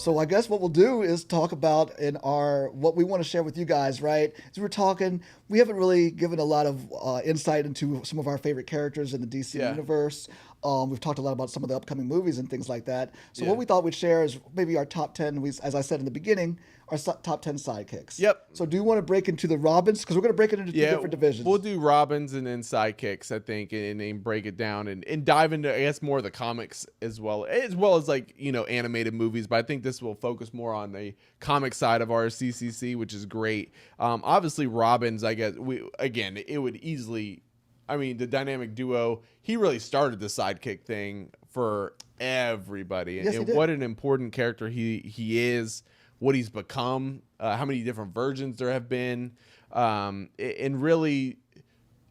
So I guess what we'll do is talk about in our what we want to share with you guys, right? As we're talking, we haven't really given a lot of insight into some of our favorite characters in the DC Yeah. universe. We've talked a lot about some of the upcoming movies and things like that. So what Yeah. we thought we'd share is maybe our top 10, as I said in the beginning, our top 10 sidekicks. Yep. So do you want to break into the Robins? Because we're going to break it into two Yeah, different divisions. we'll do Robins and then Sidekicks, I think, and break it down and dive into, I guess, more of the comics as well as like, animated movies. But I think this will focus more on the comic side of our CCC, which is great. Obviously, Robins, I guess, it would easily, the dynamic duo, he really started the sidekick thing for everybody. Yes, he And did. what an important character he is, what he's become, how many different versions there have been, and really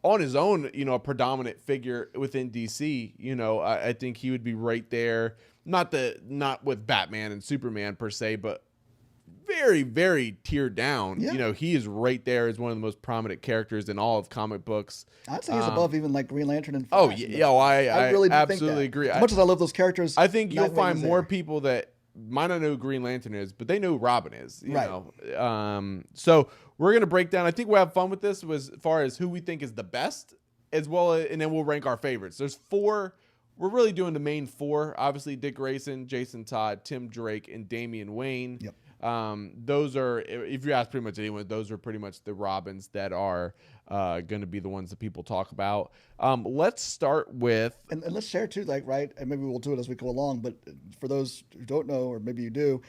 on his own, a predominant figure within DC. I think he would be right there. Not with Batman and Superman per se, but very, very tiered down. Yeah. He is right there as one of the most prominent characters in all of comic books. I'd say he's above even like Green Lantern and Oh Flash. yeah, I really do think absolutely that. agree. As much as I love those characters, I think you'll Nightwing find is more there. people that might not know who Green Lantern is, but they know who Robin is. You Right. know. So we're gonna break down. I think we'll have fun with this as far as who we think is the best, as well as, and then we'll rank our favorites. There's four. We're really doing the main four. Obviously, Dick Grayson, Jason Todd, Tim Drake, and Damian Wayne. Yep. Those are, if you ask pretty much anyone, those are pretty much the Robins that are going to be the ones that people talk about. Let's start with. And let's share too, like, right, and maybe we'll do it as we go along, but for those who don't know, or maybe you do,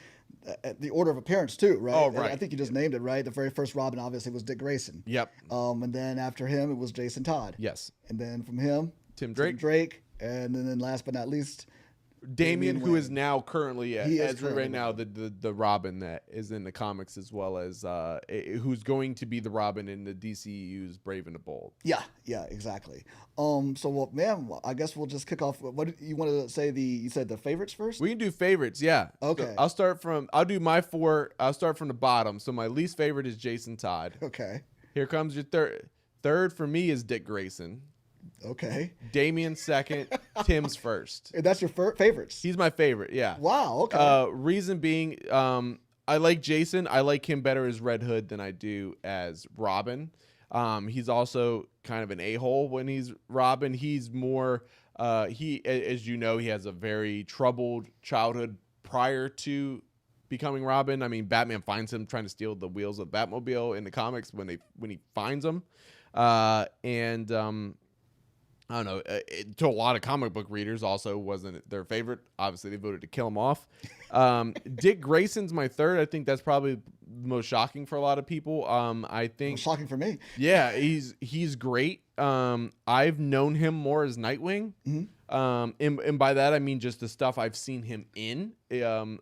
the order of appearance too, right? Oh, And right. I think you just named it, right? The very first Robin obviously was Dick Grayson. Yep. And then after him, it was Jason Todd. Yes. And then from him, Tim Drake. And then last but not least, Damian, who Wayne. is now currently, He is as right currently now, the Robin that is in the comics, as well as who's going to be the Robin in the DCU's Brave and the Bold. Yeah, exactly. I guess we'll just kick off. What you want to say? You said the favorites first? We can do favorites, yeah. Okay. So I'll do my four. I'll start from the bottom. So my least favorite is Jason Todd. Okay. Here comes your third. Third for me is Dick Grayson. Okay. Damian second. Tim's first. And that's your favorites? He's my favorite, yeah. Wow, okay. Reason being, I like Jason. I like him better as Red Hood than I do as Robin. He's also kind of an a-hole when he's Robin. He's more, as you know, he has a very troubled childhood prior to becoming Robin. I mean, Batman finds him trying to steal the wheels of the Batmobile in the comics when he finds him. I don't know, to a lot of comic book readers also wasn't their favorite. Obviously, they voted to kill him off. Dick Grayson's my third. I think that's probably the most shocking for a lot of people. I think Shocking for me. yeah, he's great. I've known him more as Nightwing. Mm-hmm. And by that I mean just the stuff I've seen him in.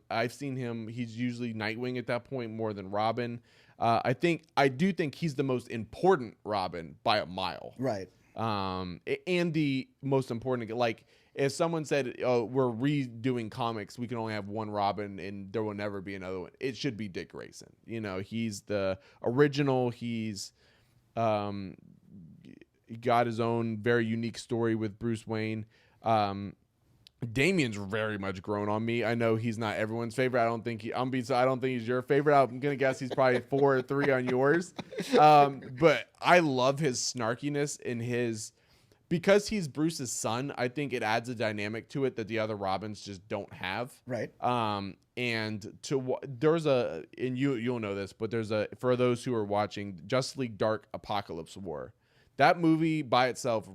I've seen him. He's usually Nightwing at that point more than Robin. I do think he's the most important Robin by a mile. Right. And the most important, like if someone said, "Oh, we're redoing comics, we can only have one Robin, and there will never be another one," it should be Dick Grayson. He's the original. He's he got his own very unique story with Bruce Wayne. Damian's very much grown on me. I know he's not everyone's favorite. I don't think he's your favorite. I'm gonna guess he's probably 4 or 3 on yours. But I love his snarkiness and because he's Bruce's son. I think it adds a dynamic to it that the other Robins just don't have. Right. And you'll know this, but for those who are watching Justice League Dark Apocalypse War, that movie by itself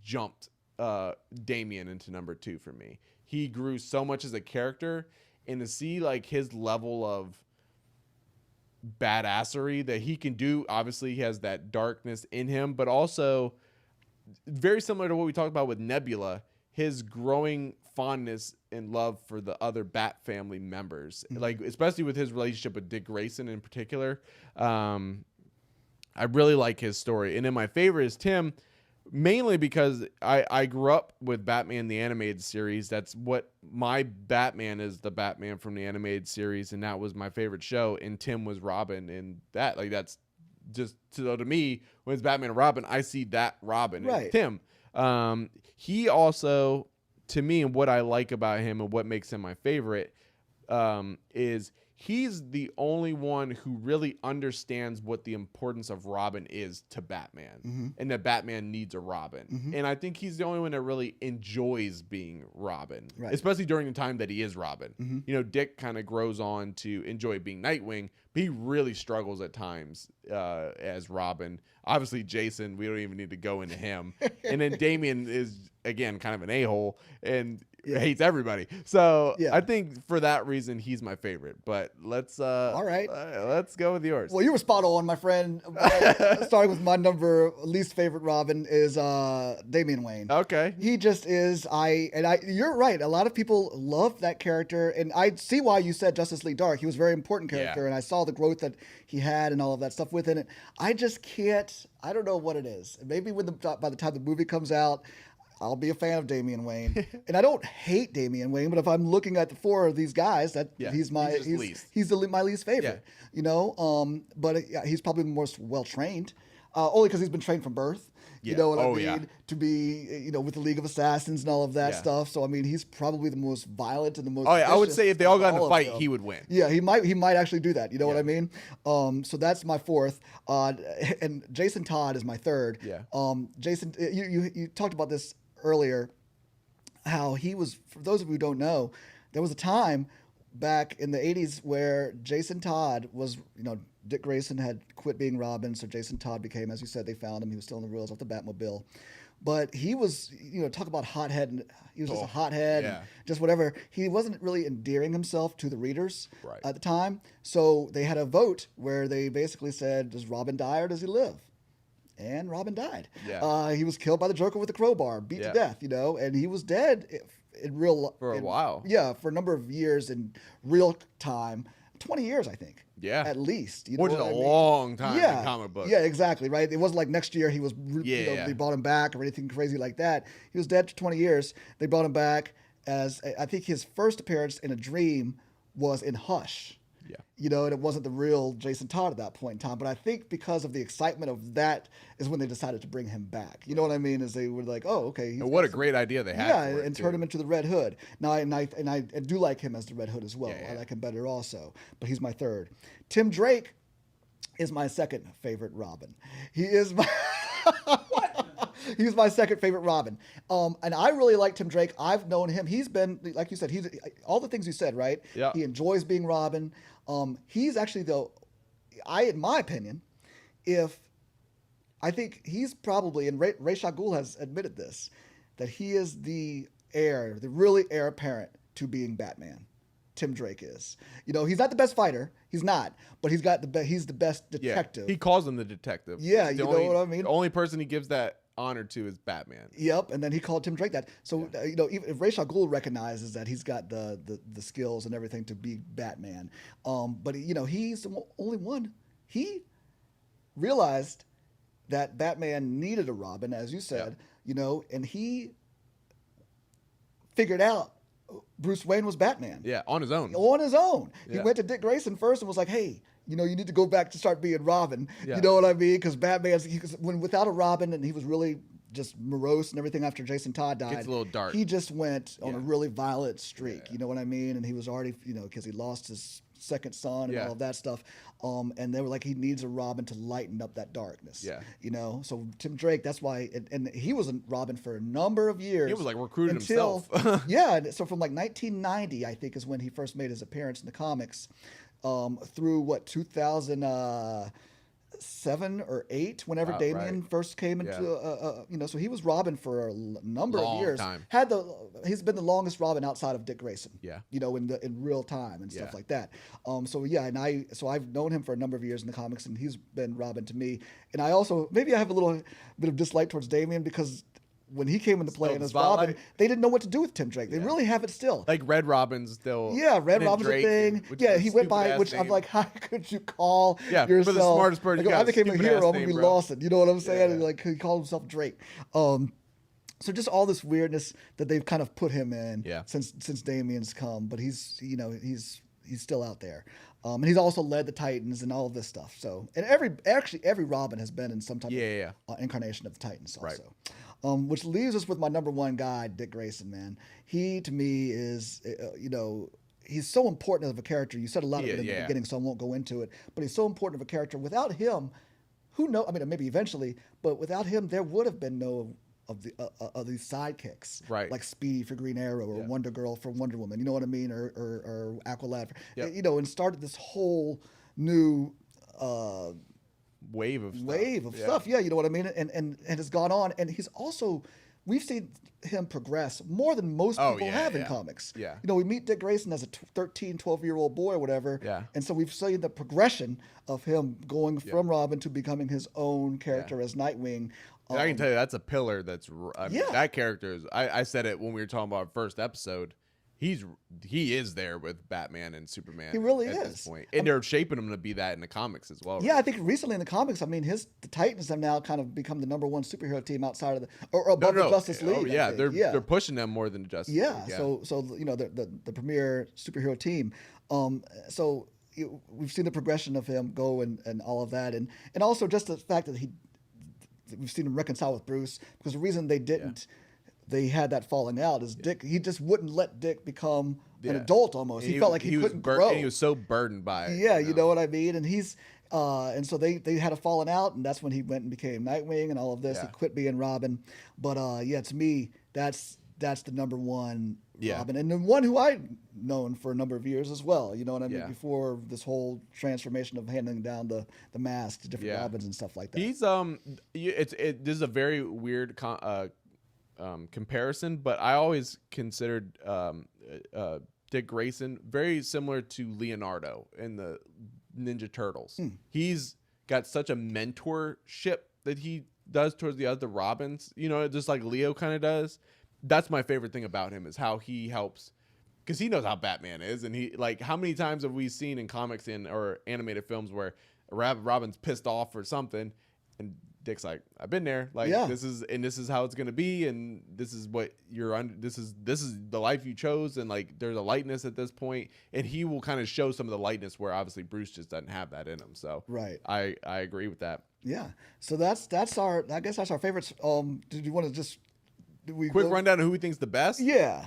jumped Damian into number 2 for me. He grew so much as a character, and to see like his level of badassery that he can do. Obviously, he has that darkness in him, but also very similar to what we talked about with Nebula, his growing fondness and love for the other Bat family members, like especially with his relationship with Dick Grayson in particular. I really like his story. And then my favorite is Tim, mainly because I grew up with Batman the Animated Series. That's what my Batman is, the Batman from the Animated Series, and that was my favorite show. And Tim was Robin, and that's just to me, when it's Batman and Robin, I see that Robin, Right. Tim. He also, to me, and what I like about him and what makes him my favorite, is he's the only one who really understands what the importance of Robin is to Batman, and that Batman needs a Robin. And I think he's the only one that really enjoys being Robin, especially during the time that he is Robin. You know, Dick kind of grows on to enjoy being Nightwing, but he really struggles at times as Robin. Obviously, Jason, we don't even need to go into him. And then Damian is, again, kind of an a-hole and hates everybody. So I think for that reason, he's my favorite. But let's all right, let's go with yours. Well, you were spot on, my friend. Starting with my least favorite Robin is Damian Wayne. Okay, he just is. You're right. A lot of people love that character, and I see why you said Justice League Dark. He was a very important character, and I saw the growth that he had and all of that stuff within it. I just can't. I don't know what it is. Maybe by the time the movie comes out, I'll be a fan of Damian Wayne. And I don't hate Damian Wayne, but if I'm looking at the four of these guys, he's my least favorite. Yeah. You know, but he's probably the most well trained, only because he's been trained from birth. Yeah. You know what I mean? Yeah. To be, you know, with the League of Assassins and all of that stuff. So I mean, he's probably the most violent and the most. Oh yeah, I would say if they all got in a fight, he would win. Yeah, he might actually do that. You know what I mean? So that's my fourth. And Jason Todd is my third. Yeah. Jason, you talked about this earlier, how he was. For those of you who don't know, there was a time back in the 80s where Jason Todd was, you know, Dick Grayson had quit being Robin, so Jason Todd became, as you said, they found him. He was still on the rails off the Batmobile. But he was, you know, talk about hothead. He was just a hothead, and just whatever. He wasn't really endearing himself to the readers at the time. So they had a vote where they basically said, does Robin die or does he live? And Robin died. Yeah. He was killed by the Joker with a crowbar, beat to death, you know, and he was dead in real... For a while. Yeah, for a number of years in real time. 20 years, I think. Yeah. At least. You know, which is a long time in comic books. Yeah, exactly, right? It wasn't like next year he was, they brought him back or anything crazy like that. He was dead for 20 years. They brought him back as, I think his first appearance in a dream was in Hush. Yeah. You know, and it wasn't the real Jason Todd at that point in time. But I think because of the excitement of that is when they decided to bring him back. You know what I mean? Is they were like, oh, okay. And what a great idea they had. Yeah, and turn him into the Red Hood. Now, and I do like him as the Red Hood as well. Yeah. I like him better also. But he's my third. Tim Drake is my second favorite Robin. He is my... He's my second favorite Robin. And I really like Tim Drake. I've known him. He's been, like you said, he's all the things you said, right? Yeah. He enjoys being Robin. He's actually, though, in my opinion, I think he's probably, and Ra's al Ghul has admitted this, that he is the really heir apparent to being Batman. Tim Drake is. You know, he's not the best fighter. He's not. But he's the best detective. Yeah, he calls him the detective. Yeah, you know what I mean? The only person he gives that honor to is Batman. Yep, and then he called Tim Drake that. So, you know, even if Ra's al Ghul recognizes that he's got the skills and everything to be Batman. But, you know, he's the only one. He realized that Batman needed a Robin, as you said, you know, and he figured out Bruce Wayne was Batman. Yeah, on his own. On his own. He went to Dick Grayson first and was like, hey, you know, you need to go back to start being Robin. Yeah. You know what I mean? Because when without a Robin, and he was really just morose and everything after Jason Todd died. It's a little dark. He just went on a really violent streak. Yeah. You know what I mean? And he was already, you know, because he lost his second son and all of that stuff. And they were like, he needs a Robin to lighten up that darkness. Yeah. You know, so Tim Drake, that's why, and he was a Robin for a number of years. He was like recruiting himself. Yeah. So from like 1990, I think, is when he first made his appearance in the comics. Through 2007 or 8, whenever Damian first came into, you know, so he was Robin for a number of years. Time. He's been the longest Robin outside of Dick Grayson. Yeah, you know, in real time and stuff like that. So I've known him for a number of years in the comics, and he's been Robin to me. And I also maybe I have a little bit of dislike towards Damian because when he came into play and as Robin, they didn't know what to do with Tim Drake. They really have it still. Like Red Robin's still. Yeah, Red Robin's a thing. Yeah, he went by, which I'm like, how could you call yourself? For the smartest person. Like, I became a hero when we lost it. You know what I'm saying? And like, he called himself Drake. So just all this weirdness that they've kind of put him in since Damian's come. But he's, you know, he's still out there. And he's also led the Titans and all of this stuff. So, and every Robin has been in some type of incarnation of the Titans also. Right. Which leaves us with my number one guy, Dick Grayson, man. He, to me, is, you know, he's so important of a character. You said a lot of it in the Yeah. beginning, so I won't go into it. But he's so important of a character. Without him, who knows? I mean, maybe eventually, but without him, there would have been no of these sidekicks, Right. like Speedy for Green Arrow or Yeah. Wonder Girl for Wonder Woman. You know what I mean? Or Aqualad. Yep. You know, and started this whole new wave of stuff. Yeah, you know what I mean? And has gone on. And he's also, we've seen him progress more than most people have in comics. Yeah. You know, we meet Dick Grayson as a 13, 12-year-old boy or whatever. Yeah. And so we've seen the progression of him going from Robin to becoming his own character as Nightwing. And I can tell you that's a pillar. I mean, Yeah. that character is. I said it when we were talking about our first episode. He is there with Batman and Superman. He really at is. this point. And they're shaping him to be that in the comics as well. Yeah, I think recently in the comics, I mean, the Titans have now kind of become the #1 superhero team outside of or above the Justice League. Oh, yeah, I think. they're pushing them more than Justice League. Yeah, so you know the premier superhero team. So we've seen the progression of him go and all of that, and also just the fact that we've seen him reconcile with Bruce, because the reason they didn't. They had that falling out is Dick. He just wouldn't let Dick become an adult almost. He felt like he couldn't grow. And he was so burdened by it. Yeah, you know what I mean? And and so they had a falling out, and that's when he went and became Nightwing and all of this. Yeah. He quit being Robin. But to me, that's the #1 Robin. And the one who I've known for a number of years as well. You know what I mean? Yeah. Before this whole transformation of handing down the mask to different Robins and stuff like that. He's this is a very weird comparison, but I always considered Dick Grayson very similar to Leonardo in the Ninja Turtles. He's got such a mentorship that he does towards the other Robins, you know, just like Leo kind of does. That's my favorite thing about him is how he helps, because he knows how Batman is, and he, like, how many times have we seen in comics or animated films where Robin's pissed off or something, and Dick's like, I've been there. Like, this is how it's gonna be, and this is what you're under. This is the life you chose, and like there's a lightness at this point, and he will kind of show some of the lightness where obviously Bruce just doesn't have that in him. So I agree with that. Yeah. So that's our, I guess that's our favorites. Did you want to just quick rundown of who we think's the best? Yeah.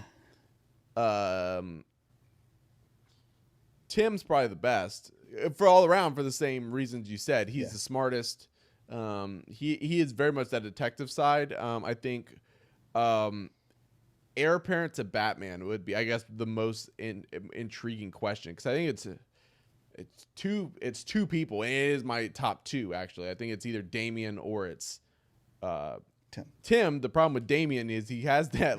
Tim's probably the best for all around for the same reasons you said. He's the smartest. He is very much that detective side. I think heir apparent to Batman would be, I guess, the most intriguing question, because I think it's two people, and it is my top two actually. I think it's either Damian or it's Tim. The problem with Damian is he has that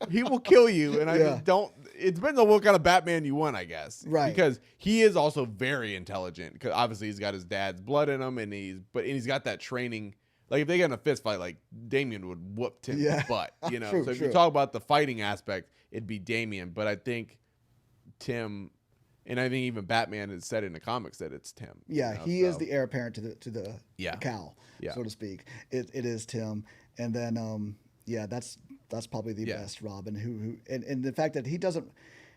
he will kill you, and I just don't. It depends on what kind of Batman you want, I guess. Right. Because he is also very intelligent. Because obviously he's got his dad's blood in him, and he's got that training. Like if they get in a fist fight, like Damian would whoop Tim's butt. You know. True, so if you talk about the fighting aspect, it'd be Damian. But I think Tim, and I think even Batman has said in the comics that it's Tim. Yeah, you know? he is the heir apparent to the cow, Yeah. so to speak. It is Tim, and then that's probably the best Robin. Who and the fact that he doesn't.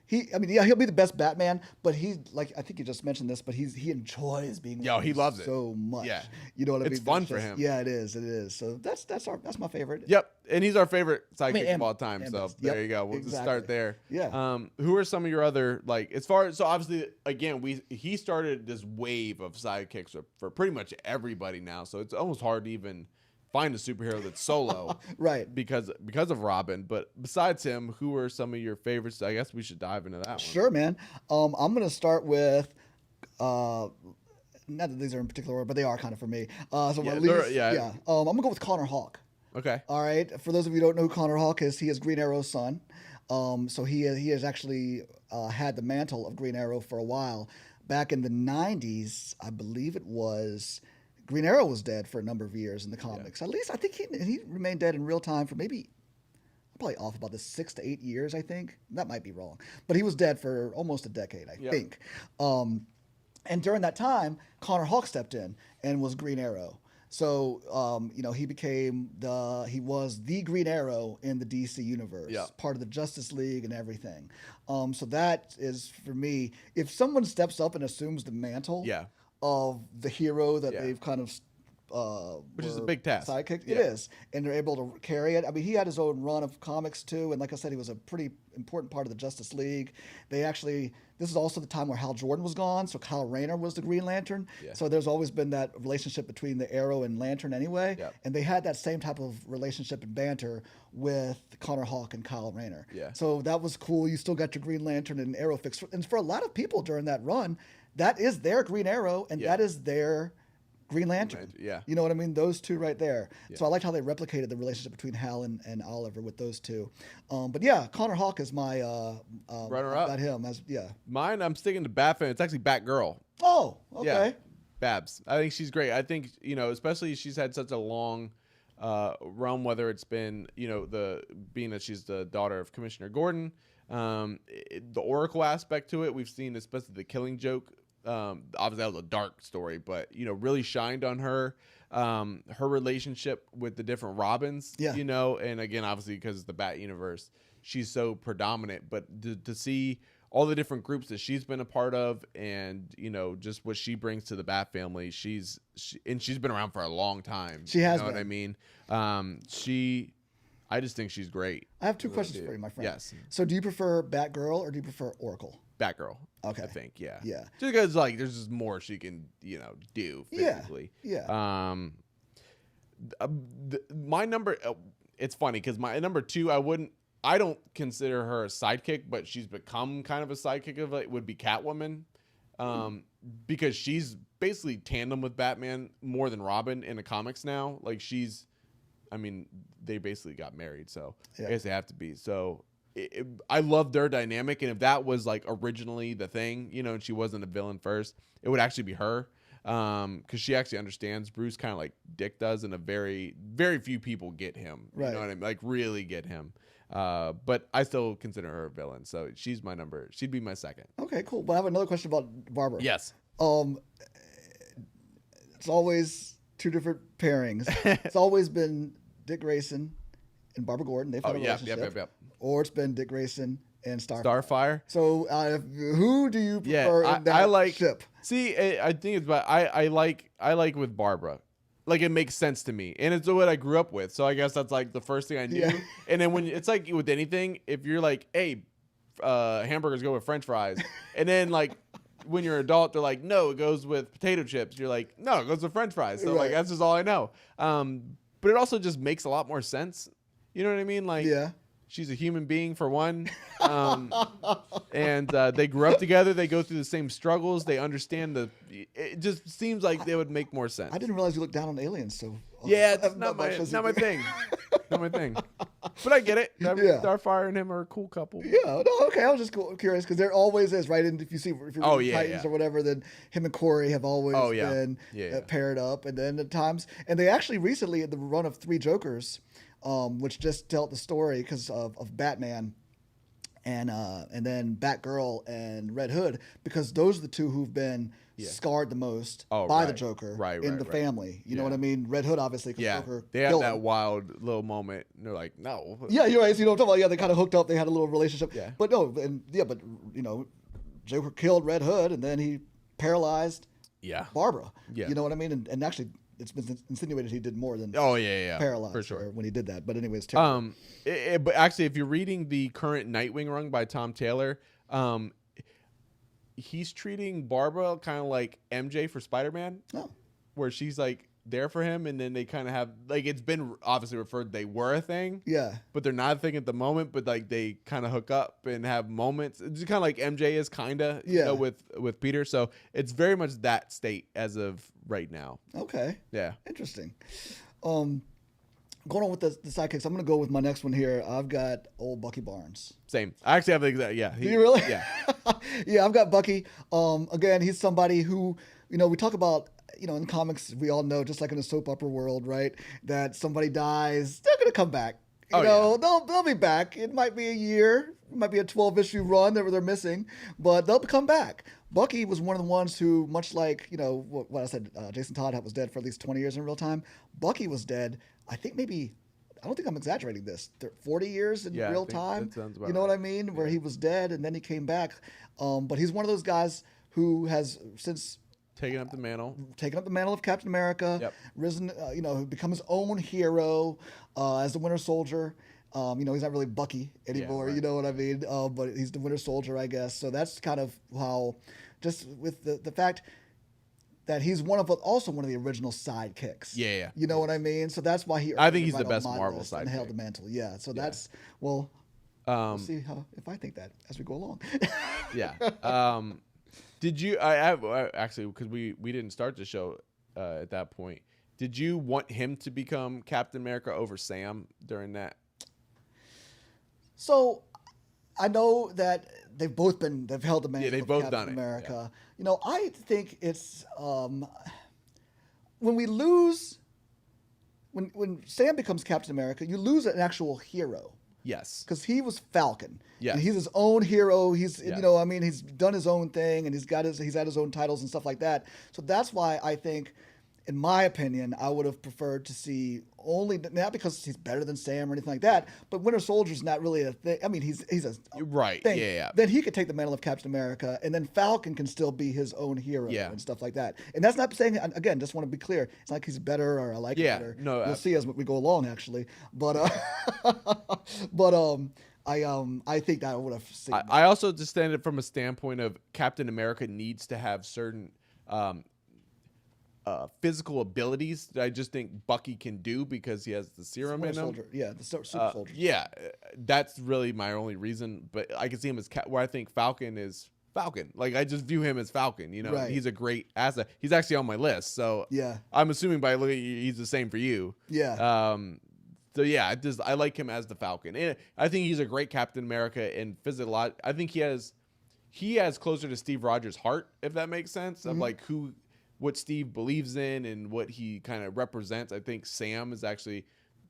He'll be the best Batman, but he, like, I think you just mentioned this, but he enjoys being. He loves it so much. Yeah, you know what I mean. It's fun for him. Yeah, it is. So that's my favorite. Yep, and he's our favorite sidekick of all time. So there you go. We'll just start there. Yeah. Who are some of your other, like, as far as, so obviously again he started this wave of sidekicks for pretty much everybody now. So it's almost hard to even find a superhero that's solo, right? Because of Robin. But besides him, who are some of your favorites? I guess we should dive into that one. Sure, man. I'm gonna start with not that these are in particular order, but they are kind of for me. I'm gonna go with Connor Hawke. Okay. All right. For those of you who don't know who Connor Hawke is, he is Green Arrow's son. So he has actually had the mantle of Green Arrow for a while. Back in the 90s, I believe it was, Green Arrow was dead for a number of years in the comics. At least I think he remained dead in real time for maybe, I'm probably off about this 6 to 8 years, I think. That might be wrong. But he was dead for almost a decade, I think. And during that time, Connor Hawke stepped in and was Green Arrow. So, he was the Green Arrow in the DC universe, part of the Justice League and everything. So that is, for me, if someone steps up and assumes the mantle of the hero that they've kind of which is a big task. Sidekicks. Yeah. It is, and they're able to carry it. I mean, he had his own run of comics too, and like I said, he was a pretty important part of the Justice League. This is also the time where Hal Jordan was gone, so Kyle Rayner was the Green Lantern. Yeah. So there's always been that relationship between the Arrow and Lantern anyway, and they had that same type of relationship and banter with Connor Hawke and Kyle Rayner. Yeah. So that was cool. You still got your Green Lantern and Arrow fixed, and for a lot of people during that run, that is their Green Arrow, and that is their Green Lantern. Yeah. You know what I mean? Those two right there. Yeah. So I liked how they replicated the relationship between Hal and Oliver with those two. But yeah, Connor Hawke is my runner-up. Got him as Mine, I'm sticking to Batman. It's actually Batgirl. Oh, okay. Yeah. Babs. I think she's great. I think, especially she's had such a long run, whether it's been, being that she's the daughter of Commissioner Gordon, the Oracle aspect to it. We've seen, especially the Killing Joke. Obviously that was a dark story, but really shined on her relationship with the different Robins, and again, obviously because it's the Bat universe, she's so predominant, but to see all the different groups that she's been a part of and just what she brings to the Bat family, she's been around for a long time. She has been. What I mean? I just think she's great. I have two questions for you, my friend. Yes. So do you prefer Batgirl or do you prefer Oracle? Batgirl. Okay. I think, yeah. Yeah. Just because, there's just more she can, do physically. Yeah. My number, it's funny because my number 2, I don't consider her a sidekick, but she's become kind of a sidekick of it, would be Catwoman. Because she's basically tandem with Batman more than Robin in the comics now. They basically got married, so I guess they have to be. So I love their dynamic, and if that was originally the thing, and she wasn't a villain first, it would actually be her, because she actually understands Bruce kind of like Dick does, and a very, very few people get him. Right. You know what I mean? Really get him. But I still consider her a villain, so she's my number. She'd be my second. Okay, cool. But I have another question about Barbara. Yes. It's always two different pairings. It's always been Dick Grayson and Barbara Gordon. They've had a relationship. Yep. Or it's been Dick Grayson and Starfire. So who do you prefer in that ship? See, I think it's about I like with Barbara. It makes sense to me, and it's what I grew up with. So I guess that's the first thing I knew. Yeah. And then when it's with anything, if you're hey, hamburgers go with French fries, and then when you're an adult, they're no, it goes with potato chips. You're no, it goes with French fries. So right. That's just all I know. But it also just makes a lot more sense. You know what I mean? Yeah. She's a human being for one, and they grew up together. They go through the same struggles. They understand it just seems like they would make more sense. I didn't realize you looked down on aliens. So yeah, it's not my thing. Not my thing. But I get it. Starfire and him are a cool couple. Yeah. No. Okay. I was just curious because there always is, right? And if you read Titans or whatever, then him and Corey have always been paired up, and then at times, and they actually recently in the run of 3 Jokers. Which just dealt the story because of Batman and then Batgirl and Red Hood, because those are the two who've been scarred the most by the Joker in the family. You know what I mean? Red Hood, obviously, because Joker they had that wild little moment. And they're no. Yeah, you're right. So you know what I'm talking about? Yeah, they kind of hooked up. They had a little relationship. Yeah. But no, but Joker killed Red Hood, and then he paralyzed Barbara. Yeah. You know what I mean? And actually, it's been insinuated he did more than paralyzed for sure when he did that. But anyways, terrible. But actually, if you're reading the current Nightwing run by Tom Taylor, he's treating Barbara kind of like MJ for Spider-Man, where she's there for him, and then they kind of have it's been obviously referred they were a thing, but they're not a thing at the moment, but they kind of hook up and have moments. It's kind of like MJ is kind of with Peter, so it's very much that state as of right now. Okay, yeah, interesting. Going on with the sidekicks, I'm gonna go with my next one here. I've got old Bucky Barnes. Same. I actually have the exact. Yeah. Do you really? Yeah. Yeah, I've got Bucky. Again, he's somebody who we talk about. In comics, we all know, just like in the soap opera world, right, that somebody dies, they're going to come back. They'll be back. It might be a year. It might be a 12-issue run that they're missing, but they'll come back. Bucky was one of the ones who, much like, what I said, Jason Todd was dead for at least 20 years in real time. Bucky was dead, I think maybe, I don't think I'm exaggerating this, 40 years in real time. You know what I mean? Where he was dead and then he came back. But he's one of those guys who has since taking up the mantle of Captain America. Yep. Risen, become his own hero as the Winter Soldier. He's not really Bucky anymore. right. You know what I mean? But he's the Winter Soldier, I guess. So that's kind of how, just with the fact that he's also one of the original sidekicks. Yeah. You know what I mean? So that's why I think he's the best Marvel sidekick. And held the mantle. Yeah. So that's we'll see if I think that as we go along. Yeah. Did you? I actually, because we didn't start the show at that point. Did you want him to become Captain America over Sam during that? So, I know that they've held the mantle. Yeah, they've of both Captain done it. America. Yeah. I think it's when we lose, when Sam becomes Captain America, you lose an actual hero. Yes. Because he was Falcon. Yeah. And he's his own hero. He's he's done his own thing, and he's had his own titles and stuff like that. So that's why I think, in my opinion, I would have preferred to see not because he's better than Sam or anything like that, but Winter Soldier's not really a thing. I mean, he's a right. thing. Yeah. Then he could take the mantle of Captain America, and then Falcon can still be his own hero and stuff like that. And that's not saying, again, just want to be clear, it's not like he's better or I like him better. No, we'll see as we go along, actually. But I think that I would have seen. I also just stand it from a standpoint of Captain America needs to have certain physical abilities that I just think Bucky can do because he has the serum in him. Soldier. Yeah, the super soldier. Yeah, that's really my only reason. But I can see him as where I think Falcon is Falcon. Like, I just view him as Falcon. Right. He's a great asset. He's actually on my list. So yeah, I'm assuming by looking, he's the same for you. Yeah. So yeah, I like him as the Falcon, and I think he's a great Captain America. And I think he has closer to Steve Rogers' heart, if that makes sense, of like what Steve believes in and what he kind of represents. I think Sam is actually,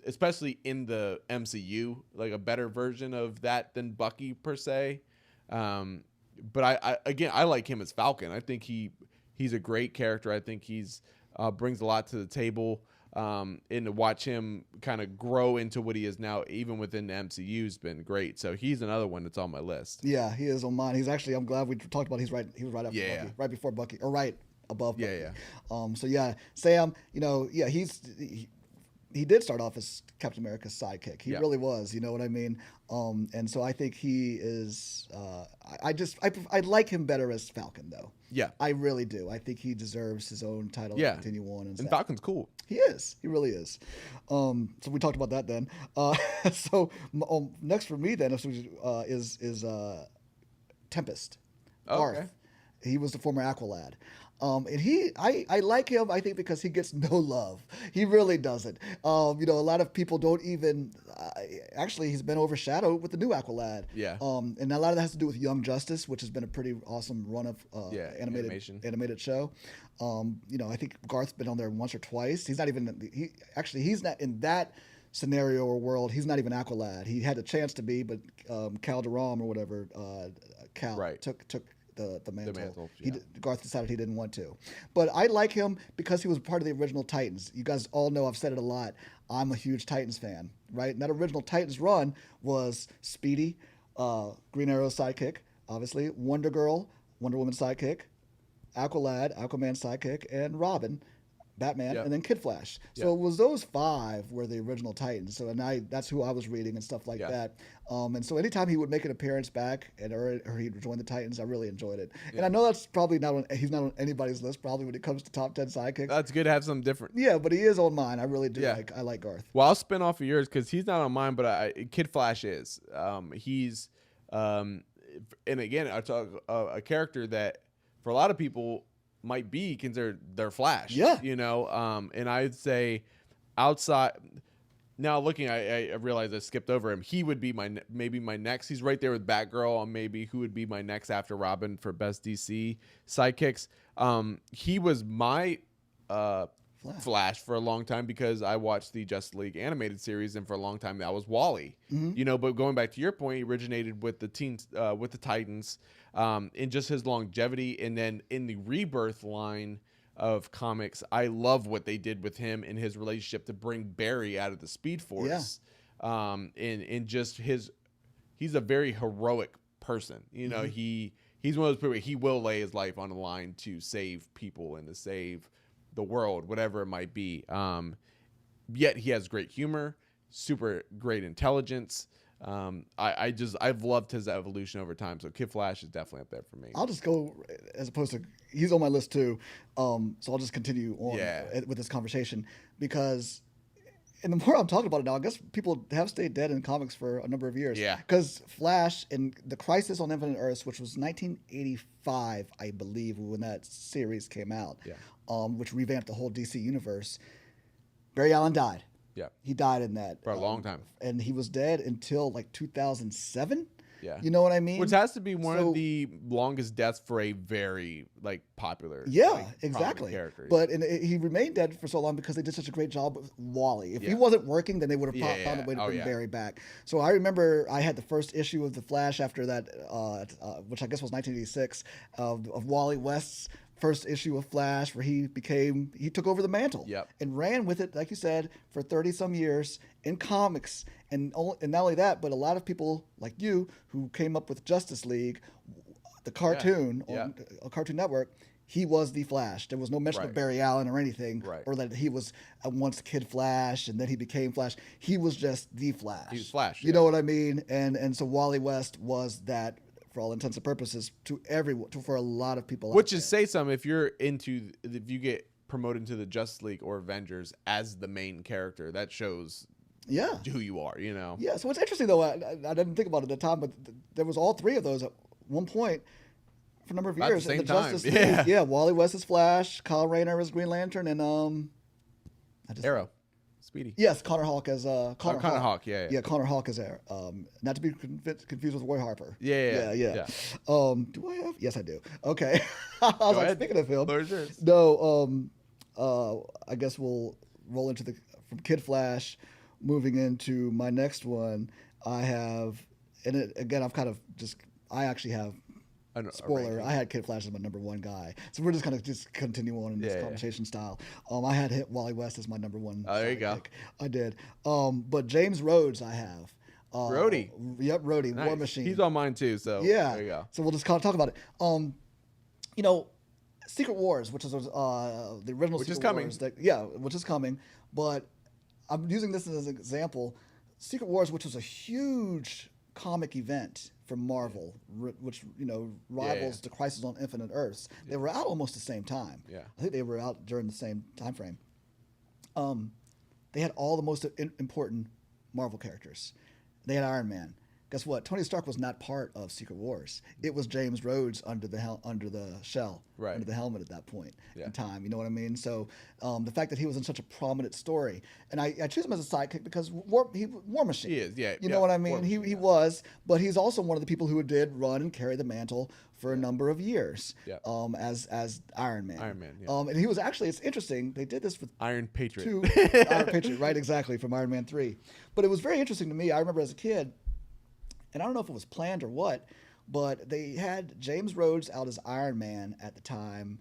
especially in the MCU, like a better version of that than Bucky per se. But I like him as Falcon. I think he's a great character. I think he's brings a lot to the table. And to watch him kind of grow into what he is now, even within the MCU, has been great. So he's another one that's on my list. Yeah, he is on mine. He's actually, I'm glad we talked about. He was right after Bucky, right before Bucky, or right above Bucky. Yeah. So yeah, Sam, he did start off as Captain America's sidekick. He really was, you know what I mean? And so I think he is, I like him better as Falcon, though. Yeah. I really do. I think he deserves his own title to continue on. And Falcon's cool. He is. He really is. So we talked about that then. So next for me then is Tempest. Garth. Okay. He was the former Aqualad. And I like him, I think, because he gets no love. He really doesn't. A lot of people don't even, actually, he's been overshadowed with the new Aqualad. Yeah. And a lot of that has to do with Young Justice, which has been a pretty awesome run of animated show. I think Garth's been on there once or twice. He's not in that scenario or world. He's not even Aqualad. He had a chance to be, but Cal Durham or whatever, took the mantle. Garth decided he didn't want to. But I like him because he was part of the original Titans. You guys all know, I've said it a lot, I'm a huge Titans fan, right? And that original Titans run was Speedy, Green Arrow's sidekick, obviously, Wonder Girl, Wonder Woman's sidekick, Aqualad, Aquaman's sidekick, and Robin, Batman, and then Kid Flash. So it was those five were the original Titans. So that's who I was reading and stuff like that. And so anytime he would make an appearance back or he'd join the Titans, I really enjoyed it. And I know that's probably he's not on anybody's list probably when it comes to top 10 sidekicks. That's good to have something different. Yeah, but he is on mine. I really do I like Garth. Well, I'll spin off of yours because he's not on mine, but Kid Flash is. He's and again, I talk a character that for a lot of people might be considered their Flash. Yeah. And I'd say outside now looking, I realized I skipped over him. He would be maybe my next. He's right there with Batgirl on maybe who would be my next after Robin for best DC sidekicks. He was my Flash for a long time because I watched the Justice League animated series, and for a long time that was Wally. But going back to your point, he originated with the Titans, in just his longevity, and then in the Rebirth line of comics, I love what they did with him in his relationship to bring Barry out of the Speed Force. And just he's a very heroic person. He he's one of those people. He will lay his life on the line to save people and to save the world, whatever it might be. Yet he has great humor, super great intelligence. I've loved his evolution over time. So Kid Flash is definitely up there for me. I'll just go as opposed to he's on my list too. So I'll just continue on with this conversation because. And the more I'm talking about it now, I guess people have stayed dead in comics for a number of years. Yeah. Because Flash and the Crisis on Infinite Earths, which was 1985, I believe, when that series came out, which revamped the whole DC universe, Barry Allen died. Yeah. He died in that. For a long time. And he was dead until like 2007. Yeah. You know what I mean? Which has to be one of the longest deaths for a very popular exactly character. But he remained dead for so long because they did such a great job with Wally. If he wasn't working, then they would have found a way to bring Barry back. So I remember I had the first issue of the Flash after that, which I guess was 1986, of Wally West's first issue of Flash, where he took over the mantle and ran with it, like you said, for 30 some years in comics. And not only that, but a lot of people like you who came up with Justice League, the cartoon on Cartoon Network, he was the Flash. There was no mention of Barry Allen or anything, or that he was once Kid Flash and then he became Flash. He was just the Flash. He was Flash. You know what I mean? And so Wally West was that, for all intents and purposes, to everyone, for a lot of people. Which is say something if you get promoted into the Justice League or Avengers as the main character, that shows who you are, you know. Yeah. So it's interesting though. I didn't think about it at the time, but there was all three of those at one point for a number of years. At the same time. Justice League, Wally West is Flash, Kyle Rayner is Green Lantern, and Arrow. Speedy. Yes, Connor Hawke as Connor Hawke. Yeah, Connor Hawke is there. Not to be confused with Roy Harper. Yeah. Do I have? Yes, I do. Okay. I was like, speaking of him. There's yours. No. I guess we'll roll into from Kid Flash, moving into my next one. I have, and again, I actually have. Spoiler, I had Kid Flash as my number one guy. So we're just kind of continue on in this conversation style. I had hit Wally West as my number one. Oh, there you go. Pick. I did. But James Rhodes I have. Rhodey. Yep, Rhodey, nice. War Machine. He's on mine too, so there you go. So we'll just kind of talk about it. Secret Wars, which is the original which Secret is coming. Wars. Which is coming. But I'm using this as an example. Secret Wars, which was a huge comic event from Marvel, which rivals the Crisis on Infinite Earths. They were out almost the same time. I think they were out during the same time frame. They had all the most important Marvel characters. They had Iron Man. Guess what? Tony Stark was not part of Secret Wars. It was James Rhodes under the shell, under the helmet at that point in time. You know what I mean? So the fact that he was in such a prominent story, and I choose him as a sidekick because War Machine. He is, You know what I mean? He was, but he's also one of the people who did run and carry the mantle for a number of years as Iron Man. Iron Man. And he was actually, it's interesting. They did this with Iron Patriot. Iron Patriot, right? Exactly, from Iron Man 3. But it was very interesting to me. I remember as a kid. And I don't know if it was planned or what, but they had James Rhodes out as Iron Man at the time,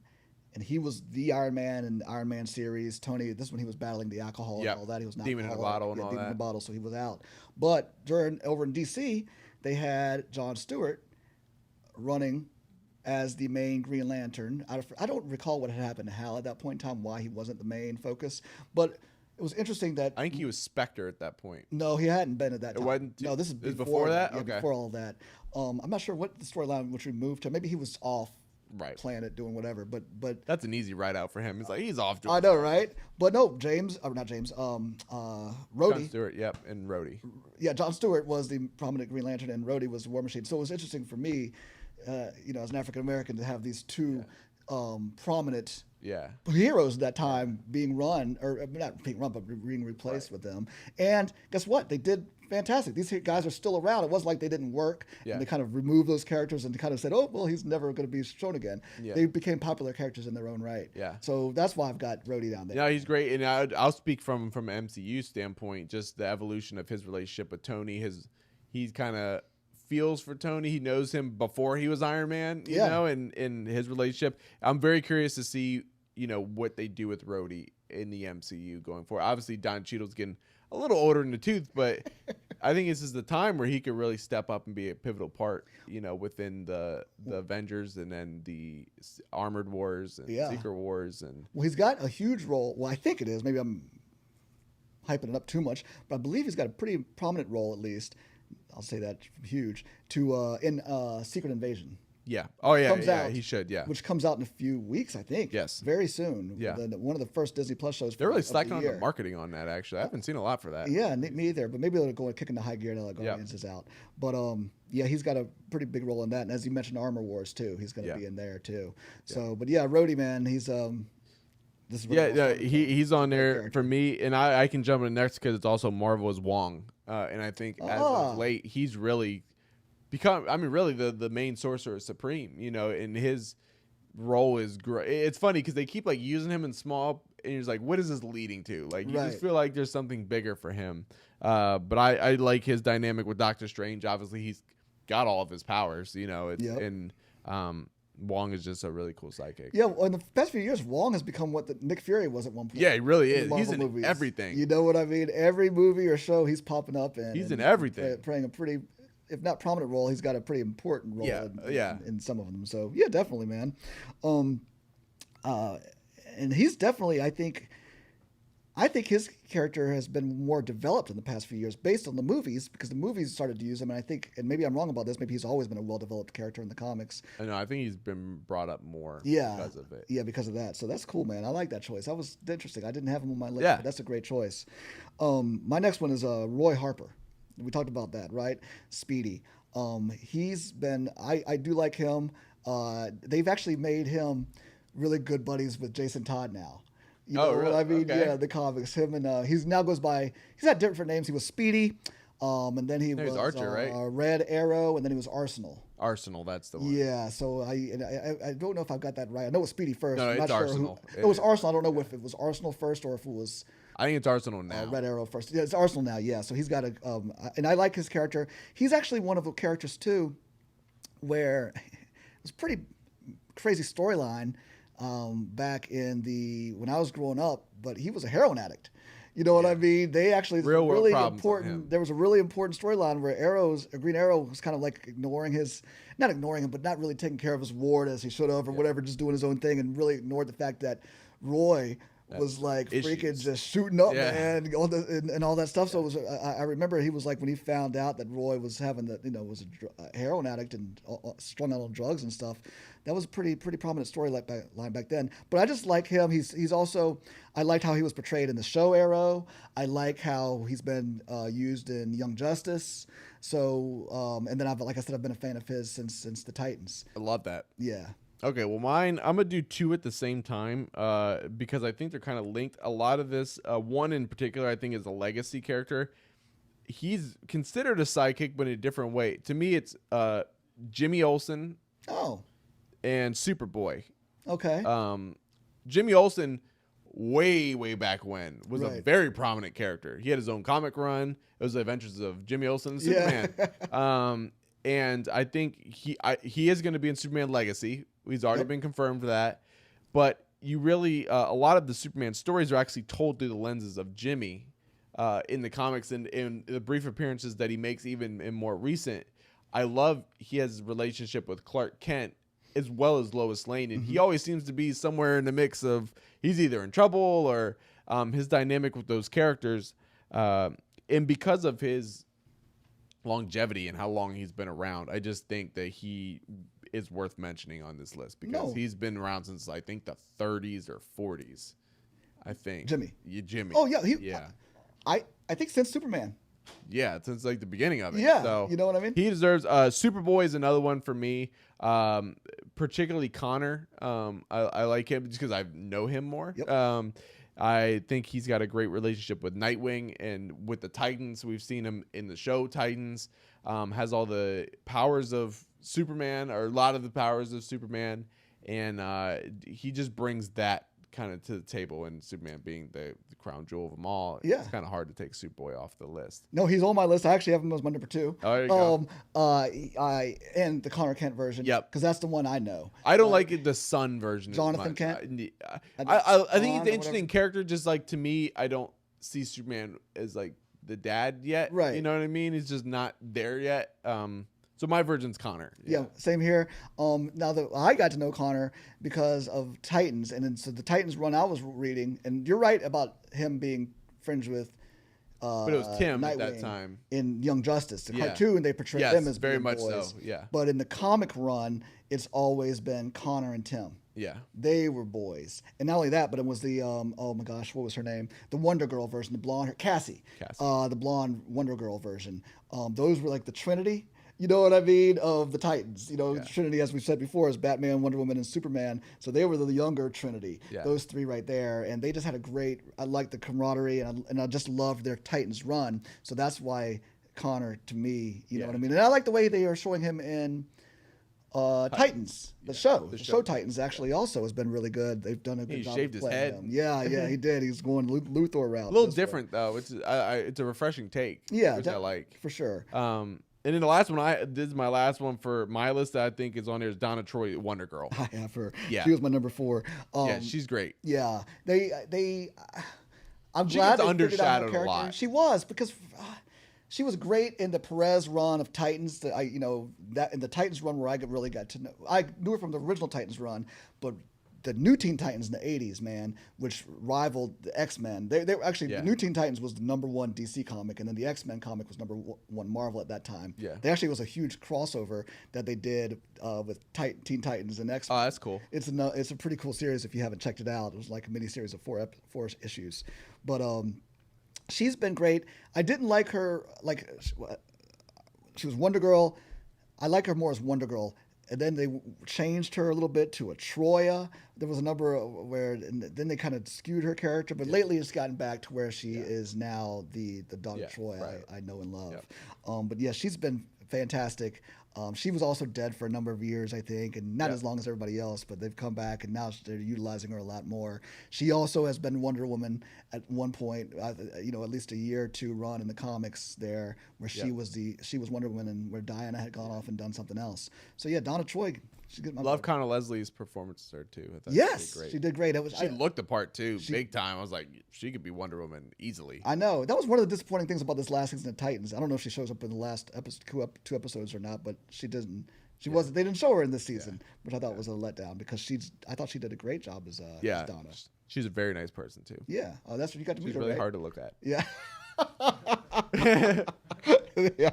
and he was the Iron Man in the Iron Man series. Tony, this is when he was battling the alcohol and all that. He was not Demon in a Bottle and all Demon that. in a Bottle, so he was out. But over in DC, they had John Stewart running as the main Green Lantern. I don't recall what had happened to Hal at that point in time, why he wasn't the main focus, but it was interesting that I think he was Spectre at that point. No, he hadn't been at that time. No, this is before that. Yeah, okay, before all that. I'm not sure what the storyline which we moved to. Maybe he was off planet doing whatever. But that's an easy write out for him. He's off. I know, right? But no, not James. Rhodey. John Stewart, and Rhodey. Yeah, John Stewart was the prominent Green Lantern, and Rhodey was the War Machine. So it was interesting for me, as an African American, to have these two prominent. Heroes at that time being run, or not being run, but being replaced with them. And guess what? They did fantastic. These guys are still around. It wasn't like they didn't work. And they kind of removed those characters and kind of said, oh, well, he's never going to be shown again. They became popular characters in their own right. So that's why I've got Rhodey down there. Yeah, he's great. And I'll speak from an MCU standpoint, just the evolution of his relationship with Tony. He's kind of feels for Tony. He knows him before he was Iron Man, you know, and in his relationship. I'm very curious to see what they do with Rhodey in the MCU going forward. Obviously, Don Cheadle's getting a little older in the tooth, but I think this is the time where he could really step up and be a pivotal part, within the Avengers and then the Armored Wars and Secret Wars. And well, he's got a huge role. Well, I think it is. Maybe I'm hyping it up too much, but I believe he's got a pretty prominent role, at least. I'll say that huge in Secret Invasion. Yeah. Oh, yeah. Comes yeah. out, He should. Yeah. Which comes out in a few weeks, I think. Yes. Very soon. Yeah. One of the first Disney Plus shows. They're really stacking on the marketing on that. Actually, I haven't seen a lot for that. Yeah, me either. But maybe they'll go and kick into high gear now that Guardians is out. But yeah, he's got a pretty big role in that. And as you mentioned, Armor Wars too. He's going to be in there too. So, but yeah, Rhodey, man, he's This is he's on there for me, and I can jump in next because it's also Marvel's Wong, and I think as of late he's really become. I mean, really the main Sorcerer Supreme, and his role is great. It's funny because they keep like using him in small, and you're just like, what is this leading to? Like, you just feel like there's something bigger for him. But I like his dynamic with Doctor Strange. Obviously, he's got all of his powers, and Wong is just a really cool sidekick. Yeah, well, in the past few years, Wong has become what Nick Fury was at one point. Yeah, he really is. He's in movies. Everything. You know what I mean? Every movie or show he's popping up in. He's in everything. Playing a pretty, if not prominent role, he's got a pretty important role in some of them. So, yeah, definitely, man. And he's definitely, I think his character has been more developed in the past few years based on the movies, because the movies started to use him. And I think, and maybe I'm wrong about this, maybe he's always been a well-developed character in the comics. I know. I think he's been brought up more because of it. Yeah, because of that. So that's cool, man. I like that choice. That was interesting. I didn't have him on my list, but that's a great choice. My next one is Roy Harper. We talked about that, right? Speedy. He's been, I do like him. They've actually made him really good buddies with Jason Todd now. You know really? what I mean? Okay. Yeah, the comics. Him and he's now goes by. He's had different names. He was Speedy, and then he was Archer, right? Red Arrow, and then he was Arsenal. Arsenal, that's the one. Yeah. So I don't know if I've got that right. I know it was Speedy first. No, I'm it's not Arsenal. Sure it was Arsenal. I don't know if it was Arsenal first or if it was. I think it's Arsenal now. Red Arrow first. Yeah, it's Arsenal now. Yeah. So he's got a, and I like his character. He's actually one of the characters too, where it was a pretty crazy storyline. Back in when I was growing up, but he was a heroin addict. You know what I mean? They actually really important. There was a really important storyline where Green Arrow was kind of like not ignoring him, but not really taking care of his ward as he should have, or whatever, just doing his own thing, and really ignored the fact that Roy was like freaking just shooting up, man, and all that stuff. So it was. I remember he was like, when he found out that Roy was having was a heroin addict and strung out on drugs and stuff. That was a pretty prominent storyline back then. But I just like him. He's also, I liked how he was portrayed in the show Arrow. I like how he's been used in Young Justice. So and then like I said, I've been a fan of his since the Titans. I love that. Yeah. Okay, well, mine, I'm going to do two at the same time because I think they're kind of linked. A lot of this, one in particular, I think is a legacy character. He's considered a sidekick, but in a different way. To me, it's Jimmy Olsen and Superboy. Okay. Jimmy Olsen, way back when, was a very prominent character. He had his own comic run. It was the Adventures of Jimmy Olsen and Superman. And I think he is going to be in Superman Legacy. He's already been confirmed for that. But you really, a lot of the Superman stories are actually told through the lenses of Jimmy in the comics and in the brief appearances that he makes even in more recent. I love he has a relationship with Clark Kent as well as Lois Lane. And he always seems to be somewhere in the mix of he's either in trouble or his dynamic with those characters. And because of his longevity and how long he's been around, I just think that he is worth mentioning on this list because he's been around since I think the 30s or 40s. I think Jimmy. Oh yeah, I think since Superman. Yeah, since like the beginning of it. Yeah, so you know what I mean. He deserves. Superboy is another one for me. Particularly Connor. I like him just because I know him more. Yep. I think he's got a great relationship with Nightwing and with the Titans. We've seen him in the show Titans. Has all the powers of Superman, or a lot of the powers of Superman, and he just brings that kind of to the table. And Superman being the crown jewel of them all, it's kind of hard to take Superboy off the list. No, he's on my list. I actually have him as my number 2. Oh, there you go. And the Connor Kent version. Yep, because that's the one I know. I don't like the son version. Jonathan Kent. I think he's an interesting character. Just like to me, I don't see Superman as like the dad yet. Right. You know what I mean? He's just not there yet. So my virgin's Connor. Yeah, same here. Now that I got to know Connor because of Titans, and then so the Titans run I was reading, and you're right about him being friends with. But it was Tim Nightwing at that time. In Young Justice. The cartoon, they portray them as very being much boys. so. Yeah. But in the comic run, it's always been Connor and Tim. Yeah. They were boys. And not only that, but it was the, oh my gosh, what was her name? The Wonder Girl version, the blonde, Cassie. The blonde Wonder Girl version. Those were like the Trinity. You know what I mean? Of the Titans. You know, Trinity, as we've said before, is Batman, Wonder Woman, and Superman. So they were the younger Trinity. Yeah. Those three right there. And they just had a great, I liked the camaraderie, and I just loved their Titans run. So that's why Connor, to me, you know what I mean? And I like the way they are showing him in Titans, the show. The show Titans actually also has been really good. They've done a good job. He shaved his head. Him. Yeah, he did. He's going Luthor route. A little different, though. It's a refreshing take. Yeah, which I like. For sure. And then the last one, this is my last one for my list that I think is on there is Donna Troy, Wonder Girl. I have her. Yeah. She was my number 4. Yeah, she's great. Yeah. I'm she glad gets they figured out her undershadowed character. a lot. She was, because she was great in the Perez run of Titans. That in the Titans run where I really got to know. I knew her from the original Titans run, but the New Teen Titans in the 80s, man, which rivaled the X-Men. They were actually, the New Teen Titans was the #1 DC comic, and then the X-Men comic was #1 Marvel at that time. Yeah. They actually was a huge crossover that they did with Teen Titans and X-Men. Oh, that's cool. It's a pretty cool series if you haven't checked it out. It was like a mini series of 4 issues. But she's been great. I didn't like her, like, she was Wonder Girl. I like her more as Wonder Girl. And then they changed her a little bit to a Troya. There was a number where, and then they kind of skewed her character. But lately, it's gotten back to where she is now the daughter Troy I know and love. But yeah, she's been fantastic. She was also dead for a number of years, I think, and not as long as everybody else, but they've come back, and now they're utilizing her a lot more. She also has been Wonder Woman at one point, at least a year or two run in the comics there, where she was Wonder Woman, and where Diana had gone off and done something else. So yeah, Donna Troy. Love Connor Leslie's performance there too. I thought she did great. She looked the part too, big time. I was like, she could be Wonder Woman easily. I know that was one of the disappointing things about this last season of Titans. I don't know if she shows up in the last two episodes or not, but she didn't. She wasn't. They didn't show her in this season, which I thought was a letdown because I thought she did a great job as Donna. She's a very nice person too. Yeah, that's what you got to meet her. She's really hard to look at. Yeah. Yeah,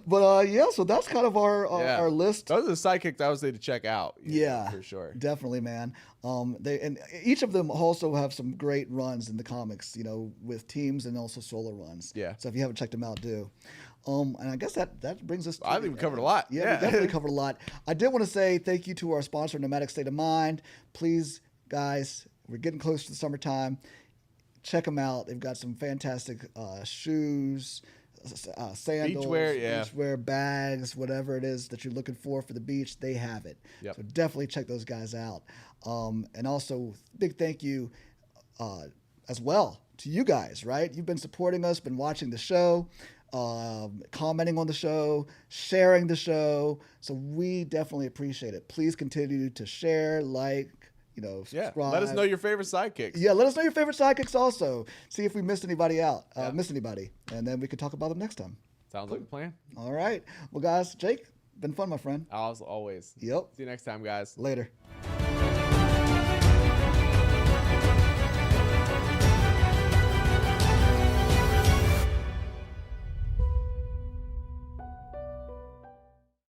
but so that's kind of our list. Those are the sidekicks I would say to check out. For sure, definitely, man. And each of them also have some great runs in the comics, with teams and also solo runs. Yeah. So if you haven't checked them out, do. And I guess that brings us to I think we covered a lot. Yeah, we definitely covered a lot. I did want to say thank you to our sponsor, Nomadic State of Mind. Please, guys, we're getting close to the summertime. Check them out. They've got some fantastic shoes, sandals, beachwear, bags, whatever it is that you're looking for the beach, they have it. Yep. So definitely check those guys out. And also, big thank you as well to you guys, right? You've been supporting us, been watching the show, commenting on the show, sharing the show. So we definitely appreciate it. Please continue to share, subscribe. Let us know your favorite sidekicks. Yeah, let us know your favorite sidekicks also. See if we missed anybody out, and then we can talk about them next time. Sounds like a plan. All right. Well, guys, Jake, been fun, my friend. As always. Yep. See you next time, guys. Later.